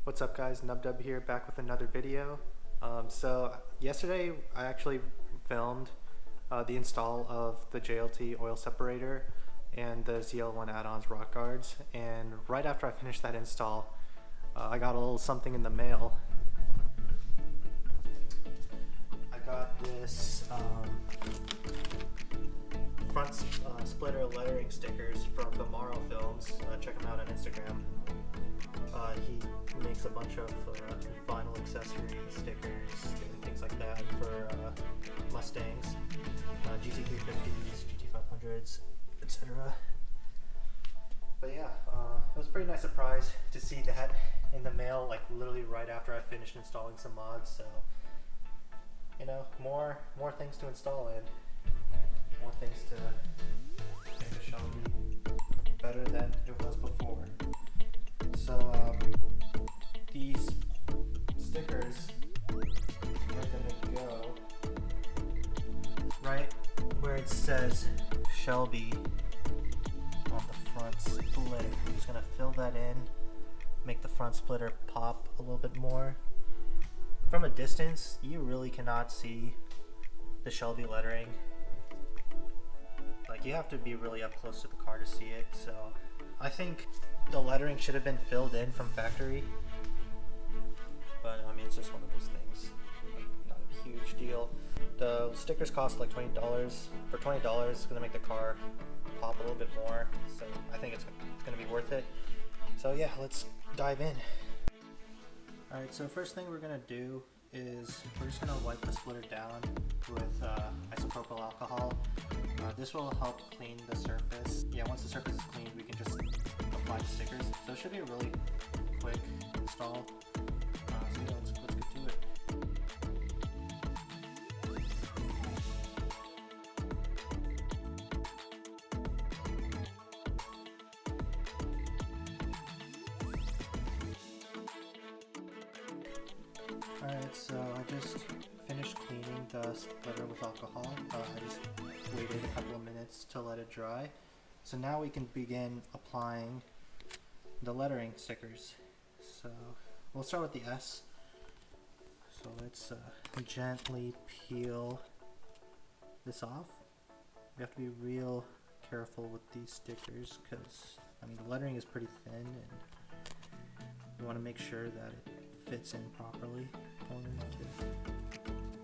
What's up guys, Nubdub here, back with another video. So yesterday I actually filmed the install of the JLT oil separator and the ZL1 add-ons rock guards, and right after I finished that install I got a little something in the mail. I got this front splitter lettering stickers from Bemaro Films. Check him out on Instagram. He makes a bunch of vinyl accessories, stickers, and things like that for Mustangs, GT350s, GT500s, etc. But yeah, it was a pretty nice surprise to see that in the mail, like literally right after I finished installing some mods. So, you know, more things to install and more things to make the Shelby better than it was before. So these stickers are gonna go right where it says Shelby on the front splitter. I'm just gonna fill that in, make the front splitter pop a little bit more. From a distance, you really cannot see the Shelby lettering. Like, you have to be really up close to the car to see it. So I think the lettering should have been filled in from factory, but I mean, it's just one of those things, not a huge deal. The stickers cost like $20. For $20, it's going to make the car pop a little bit more, so I think it's going to be worth it. So yeah, let's dive in. Alright, so first thing we're going to do is we're just going to wipe the splitter down with isopropyl alcohol. This will help clean the surface. Yeah, once the surface is cleaned, we can just apply the stickers. So it should be a really quick install. So yeah, let's get to it. Alright, so I just finished cleaning the splitter with alcohol. I just waited a couple of minutes to let it dry. So now we can begin applying the lettering stickers. So we'll start with the S. So let's gently peel this off. We have to be real careful with these stickers because, I mean, the lettering is pretty thin and we want to make sure that it fits in properly. Don't want it to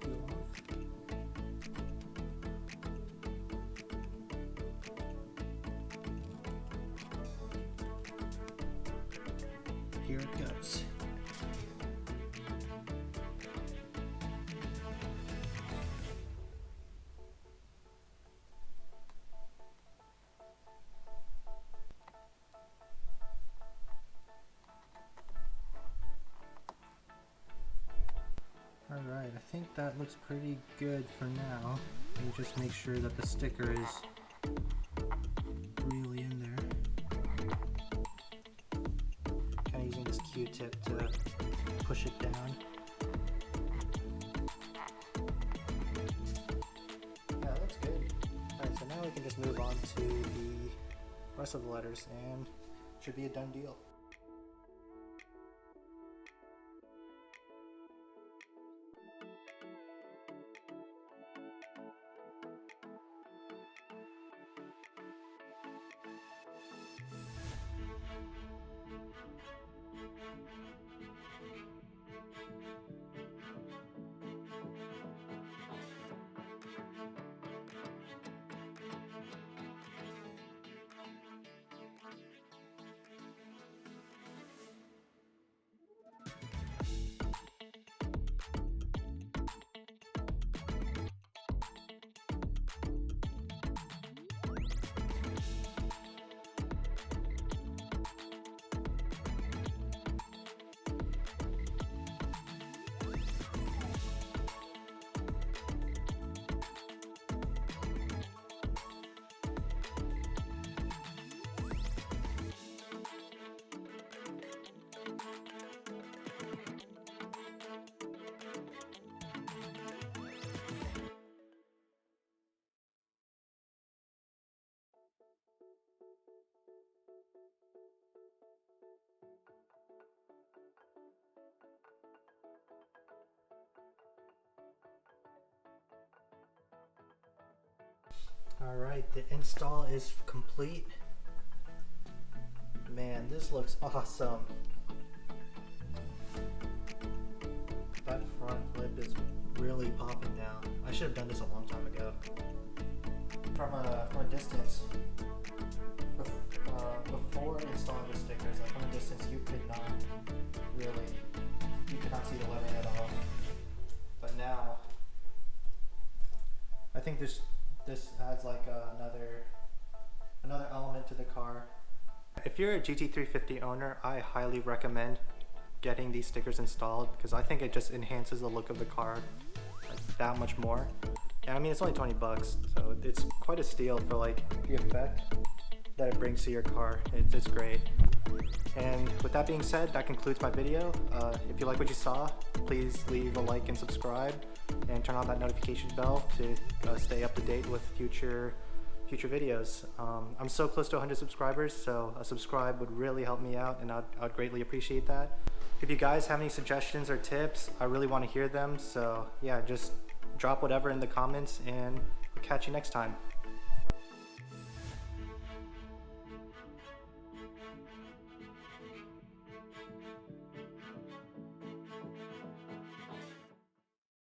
peel off. Here it goes. Alright, I think that looks pretty good for now. You just make sure that the sticker is really in there. Kind of using this Q-tip to push it down. Yeah, that looks good. Alright, so now we can just move on to the rest of the letters and it should be a done deal. Alright, the install is complete. Man, this looks awesome. That front lip is really popping now. I should have done this a long time ago. From a distance, before installing the stickers, like from a distance, you could not see the lettering at all. But now, I think this adds like another element to the car. If you're a GT350 owner, I highly recommend getting these stickers installed because I think it just enhances the look of the car like that much more. And I mean, it's only 20 bucks, so it's quite a steal for like the effect that it brings to your car. It's great. And with that being said, that concludes my video. If you like what you saw, please leave a like and subscribe and turn on that notification bell to stay up to date with future videos. I'm so close to 100 subscribers, so a subscribe would really help me out, and I'd greatly appreciate that. If you guys have any suggestions or tips, I really want to hear them. So yeah, just drop whatever in the comments, and we'll catch you next time.